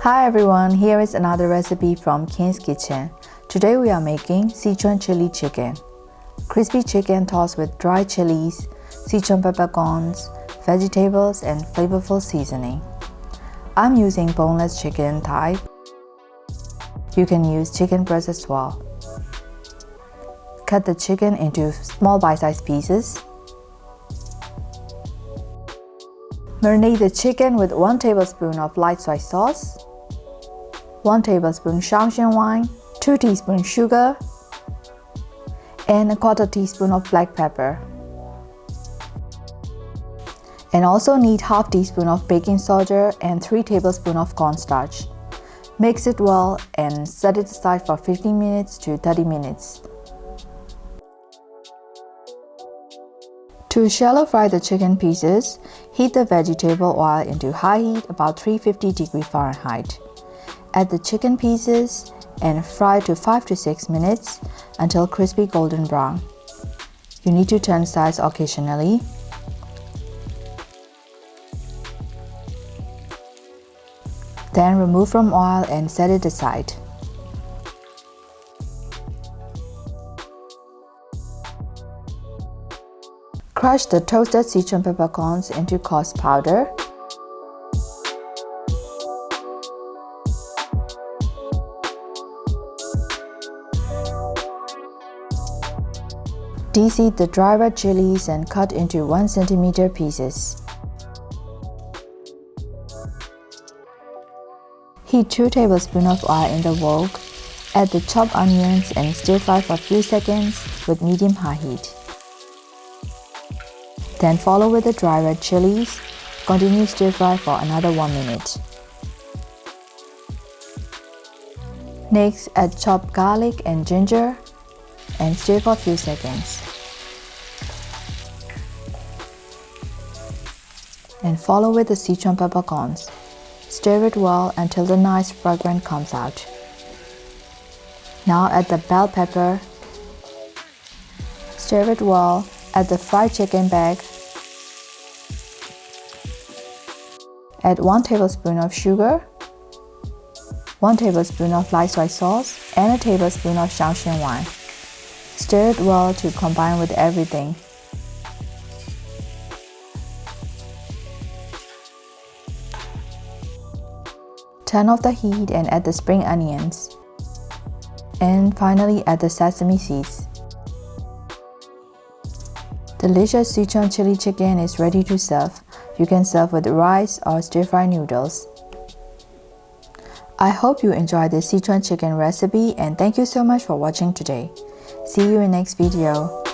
Hi everyone, here is another recipe from King's Kitchen. Today we are making Sichuan chili chicken. Crispy chicken tossed with dry chilies, Sichuan peppercorns, vegetables and flavorful seasoning. I'm using boneless chicken thigh. You can use chicken breast as well. Cut the chicken into small bite-sized pieces. Marinate the chicken with 1 tablespoon of light soy sauce, 1 tablespoon Shao Xing wine, 2 teaspoons sugar, and 1/4 teaspoon of black pepper. And also need 1/2 teaspoon of baking soda and 3 tablespoons of cornstarch. Mix it well and set it aside for 15 minutes to 30 minutes. To shallow fry the chicken pieces, heat the vegetable oil into high heat about 350 Fahrenheit. Add the chicken pieces and fry to 5 to 6 minutes until crispy golden brown. You need to turn sides occasionally. Then remove from oil and set it aside. Crush the toasted Sichuan peppercorns into coarse powder. Deseed the dry red chilies and cut into 1 cm pieces. Heat 2 tablespoons of oil in the wok. Add the chopped onions and stir fry for a few seconds with medium-high heat. Then follow with the dry red chilies. Continue stir fry for another 1 minute. Next, add chopped garlic and ginger and stir for a few seconds. And follow with the Sichuan peppercorns. Stir it well until the nice fragrance comes out. Now add the bell pepper. Stir it well. Add the fried chicken back. Add 1 tablespoon of sugar, 1 tablespoon of light soy sauce, and a tablespoon of Shao Xing wine. Stir it well to combine with everything. Turn off the heat and add the spring onions. And finally add the sesame seeds. Delicious Sichuan chili chicken is ready to serve. You can serve with rice or stir-fry noodles. I hope you enjoyed this Sichuan chicken recipe and thank you so much for watching today. See you in next video.